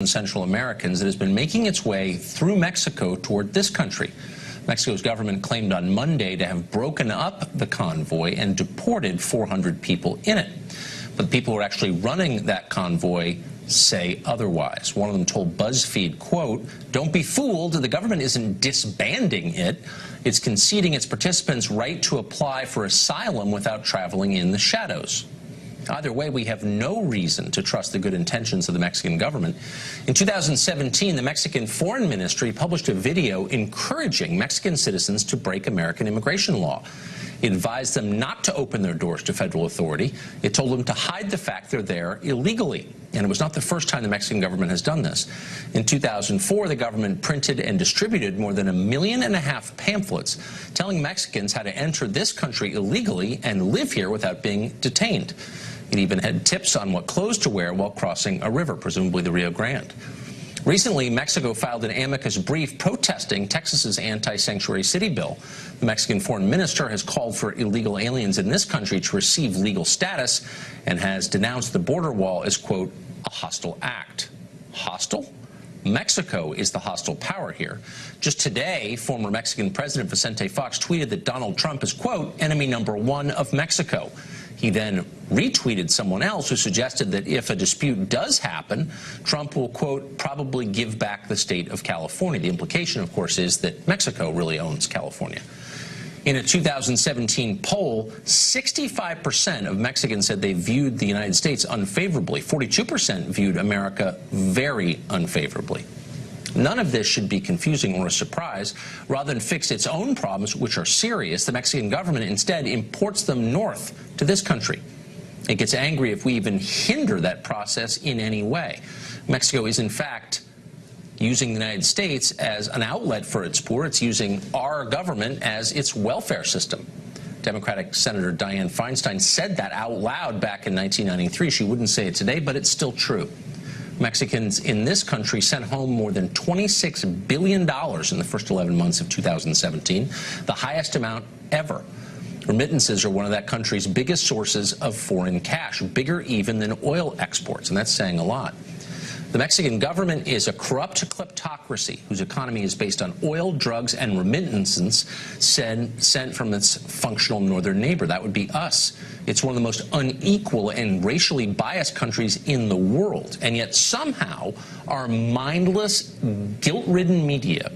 Central Americans that has been making its way through Mexico toward this country. Mexico's government claimed on Monday to have broken up the convoy and deported 400 people in it. But the people who are actually running that convoy say otherwise. One of them told BuzzFeed, quote, "Don't be fooled, the government isn't disbanding it. It's conceding its participants' right to apply for asylum without traveling in the shadows." Either way, we have no reason to trust the good intentions of the Mexican government. In 2017, the Mexican Foreign Ministry published a video encouraging Mexican citizens to break American immigration law. It advised them not to open their doors to federal authority. It told them to hide the fact they're there illegally. And it was not the first time the Mexican government has done this. In 2004, the government printed and distributed more than 1.5 million pamphlets telling Mexicans how to enter this country illegally and live here without being detained. It even had tips on what clothes to wear while crossing a river, presumably the Rio Grande. Recently, Mexico filed an amicus brief protesting Texas's anti-sanctuary city bill. The Mexican foreign minister has called for illegal aliens in this country to receive legal status and has denounced the border wall as, quote, a hostile act. Hostile? Mexico is the hostile power here. Just today, former Mexican President Vicente Fox tweeted that Donald Trump is, quote, enemy #1 of Mexico. He then retweeted someone else who suggested that if a dispute does happen, Trump will, quote, probably give back the state of California. The implication, of course, is that Mexico really owns California. In a 2017 poll, 65% of Mexicans said they viewed the United States unfavorably. 42% viewed America very unfavorably. None of this should be confusing or a surprise. Rather than fix its own problems, which are serious, the Mexican government instead imports them north to this country. It gets angry if we even hinder that process in any way. Mexico is, in fact, using the United States as an outlet for its poor. It's using our government as its welfare system. Democratic Senator Dianne Feinstein said that out loud back in 1993. She wouldn't say it today, but it's still true. Mexicans in this country sent home more than $26 billion in the first 11 months of 2017, the highest amount ever. Remittances are one of that country's biggest sources of foreign cash, bigger even than oil exports, and that's saying a lot. The Mexican government is a corrupt kleptocracy whose economy is based on oil, drugs, and remittances sent from its functional northern neighbor. That would be us. It's one of the most unequal and racially biased countries in the world. And yet somehow our mindless, guilt-ridden media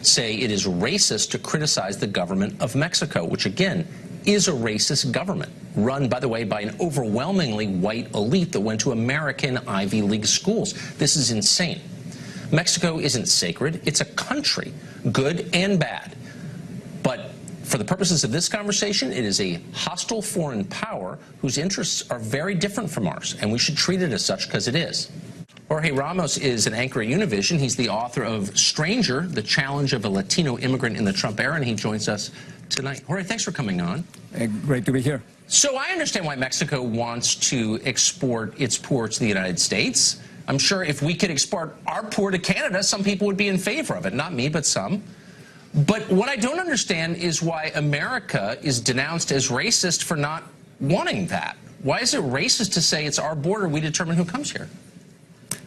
say it is racist to criticize the government of Mexico, which again is a racist government, run, by the way, by an overwhelmingly white elite that went to American Ivy League schools. This is insane. Mexico isn't sacred. It's a country, good and bad. But for the purposes of this conversation, it is a hostile foreign power whose interests are very different from ours, and we should treat it as such because it is. Jorge Ramos is an anchor at Univision. He's the author of Stranger, The Challenge of a Latino Immigrant in the Trump Era, and he joins us tonight. Jorge, thanks for coming on. Great to be here. So I understand why Mexico wants to export its poor to the United States. I'm sure if we could export our poor to Canada, some people would be in favor of it. Not me, but some. But what I don't understand is why America is denounced as racist for not wanting that. Why is it racist to say it's our border, we determine who comes here?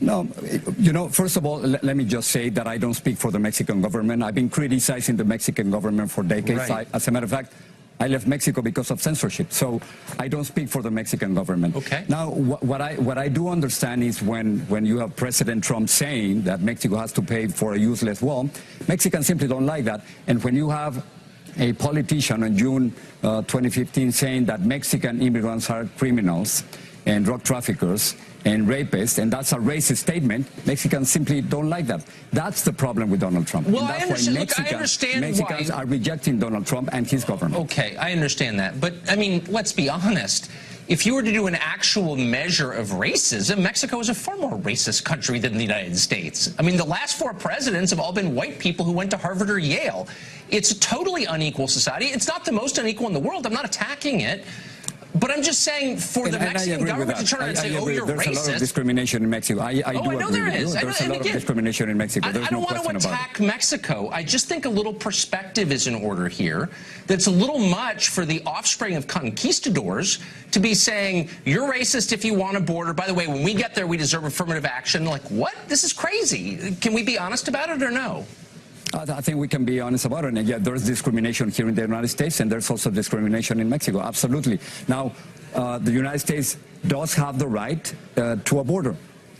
No, you know, first of all, let me just say that I don't speak for the Mexican government. I've been criticizing the Mexican government for decades. Right. As a matter of fact, I left Mexico because of censorship, so I don't speak for the Mexican government. Okay. Now, what I do understand is when you have President Trump saying that Mexico has to pay for a useless wall, Mexicans simply don't like that. And when you have a politician in June 2015 saying that Mexican immigrants are criminals and drug traffickers and rapists, and that's a racist statement, Mexicans simply don't like that. That's the problem with Donald Trump. Well, and that's why Mexicans are rejecting Donald Trump and his government. Okay, I understand that. But, I mean, let's be honest. If you were to do an actual measure of racism, Mexico is a far more racist country than the United States. I mean, the last 4 presidents have all been white people who went to Harvard or Yale. It's a totally unequal society. It's not the most unequal in the world. I'm not attacking it. But I'm just saying, for the Mexican government to turn around and say, oh, you're There's racist. There's a lot of discrimination in Mexico. I do agree with you. There's a lot of discrimination in Mexico. There's I don't no want to question about attack Mexico. I just think a little perspective is in order here. That's a little much for the offspring of conquistadors to be saying, you're racist if you want a border. By the way, when we get there, we deserve affirmative action. Like, what? This is crazy. Can we be honest about it or no? I think we can be honest about it. And yet there's discrimination here in the United States, and there's also discrimination in Mexico. Absolutely. Now, the United States does have the right to a border,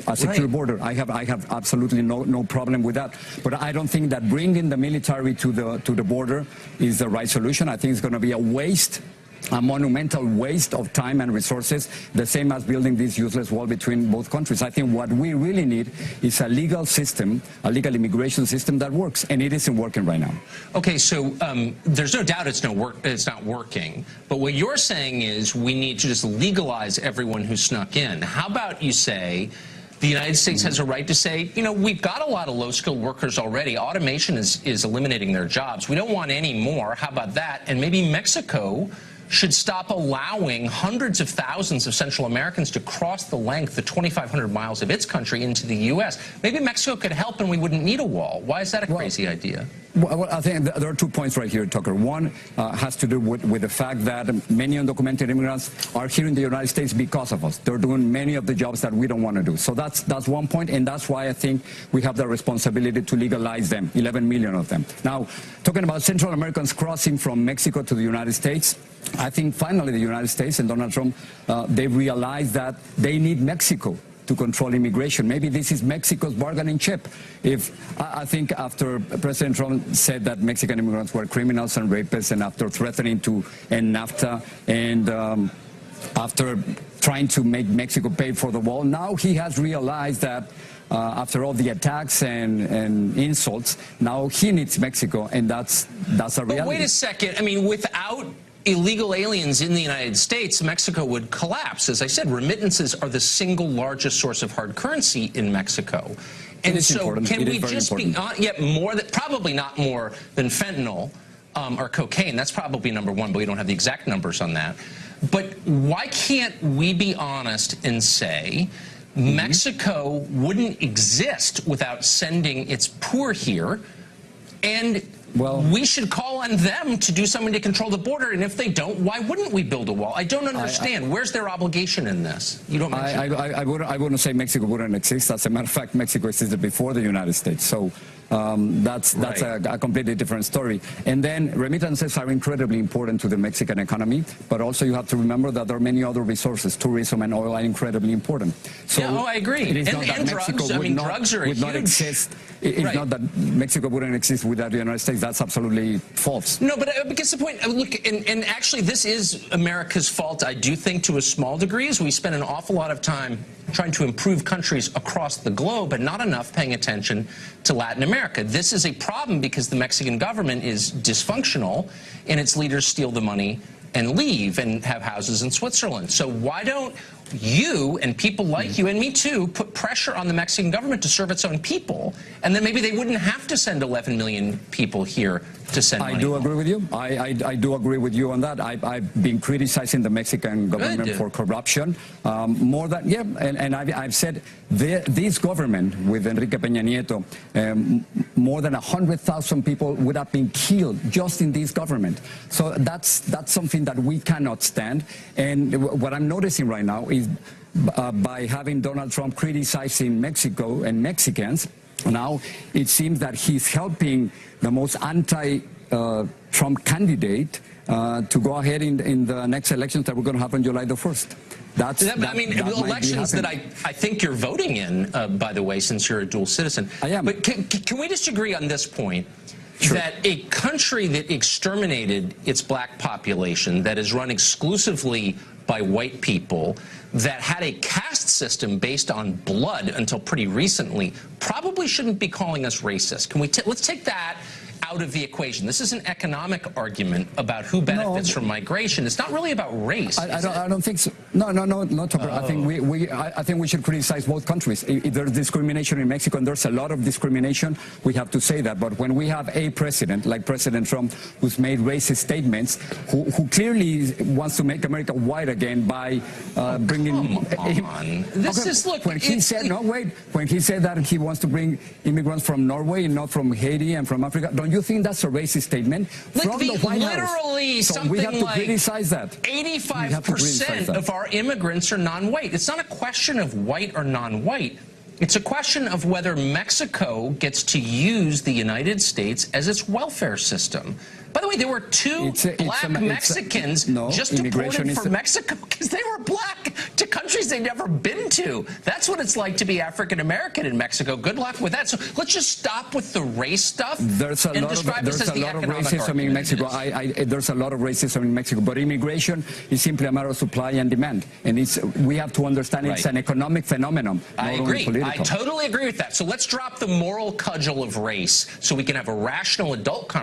a secure border. I have absolutely no problem with that. But I don't think that bringing the military to the border is the right solution. I think it's going to be a monumental waste of time and resources, the same as building this useless wall between both countries. I think what we really need is a legal system, a legal immigration system that works, and it isn't working right now. Okay, so there's no doubt it's not working, but what you're saying is we need to just legalize everyone who snuck in. How about you say the United States has a right to say, you know, we've got a lot of low-skilled workers already. Automation is eliminating their jobs. We don't want any more. How about that? And maybe Mexico should stop allowing hundreds of thousands of Central Americans to cross the length of 2,500 miles of its country into the U.S. Maybe Mexico could help and we wouldn't need a wall. Why is that a crazy idea? Well, I think there are 2 points right here, Tucker. One has to do with the fact that many undocumented immigrants are here in the United States because of us. They're doing many of the jobs that we don't want to do. So that's 1 point, and that's why I think we have the responsibility to legalize them, 11 million of them. Now, talking about Central Americans crossing from Mexico to the United States, I think finally the United States and Donald Trump, they realized that they need Mexico to control immigration. Maybe this is Mexico's bargaining chip. I think after President Trump said that Mexican immigrants were criminals and rapists, and after threatening to end NAFTA, and after trying to make Mexico pay for the wall, now he has realized that after all the attacks and insults, now he needs Mexico, and that's a reality. But wait a second. I mean, without illegal aliens in the United States, Mexico would collapse. As I said, remittances are the single largest source of hard currency in Mexico. And so can we just be probably not more than fentanyl or cocaine. That's probably number one, but we don't have the exact numbers on that. But why can't we be honest and say Mexico wouldn't exist without sending its poor here, and we should call on them to do something to control the border, and if they don't, why wouldn't we build a wall? I don't understand. Where's their obligation in this? You don't mention I wouldn't say Mexico wouldn't exist. As a matter of fact, Mexico existed before the United States. So that's a completely different story. And then remittances are incredibly important to the Mexican economy, but also you have to remember that there are many other resources. Tourism and oil are incredibly important. So I agree. It is and not that Mexico drugs. I mean, drugs are would not exist. It's not that Mexico wouldn't exist without the United States. That's absolutely false. No, but because the point, look, and actually this is America's fault, I do think, to a small degree, is we spend an awful lot of time trying to improve countries across the globe, but not enough paying attention to Latin America. This is a problem because the Mexican government is dysfunctional and its leaders steal the money and leave and have houses in Switzerland. So why don't you and people like you and me too put pressure on the Mexican government to serve its own people, and then maybe they wouldn't have to send 11 million people here to send money. I do agree with you. I do agree with you on that. I've been criticizing the Mexican government for corruption more than and I've said this government with Enrique Peña Nieto, more than 100,000 people would have been killed just in this government. So that's something that we cannot stand. And what I'm noticing right now is by having Donald Trump criticizing Mexico and Mexicans, now it seems that he's helping the most anti-Trump candidate to go ahead in the next elections that we're going to have on July the 1st. I mean, elections that I think you're voting in, by the way, since you're a dual citizen. I am. But can we disagree on this point? Sure. That a country that exterminated its black population, that is run exclusively by white people, that had a caste system based on blood until pretty recently, probably shouldn't be calling us racist. Can we let's take that out of the equation. This is an economic argument about who benefits from migration. It's not really about race. I don't think so. No, Topper. I think we should criticize both countries. If there's discrimination in Mexico, and there's a lot of discrimination, we have to say that. But when we have a president like President Trump, who's made racist statements, who clearly wants to make America white again by bringing. Come on. This is, look. When he said when he said that he wants to bring immigrants from Norway and not from Haiti and from Africa, don't you think that's a racist statement from the White House? Literally, so we have to criticize that. 85% of our immigrants are non-white. It's not a question of white or non-white. It's a question of whether Mexico gets to use the United States as its welfare system. By the way, there were two black Mexicans just deported from Mexico because they were black to countries they'd never been to. That's what it's like to be African American in Mexico. Good luck with that. So let's just stop with the race stuff. There's a lot of racism in Mexico. There's a lot of racism in Mexico, but immigration is simply a matter of supply and demand, and we have to understand it's an economic phenomenon. I agree. I totally agree with that. So let's drop the moral cudgel of race so we can have a rational adult conversation.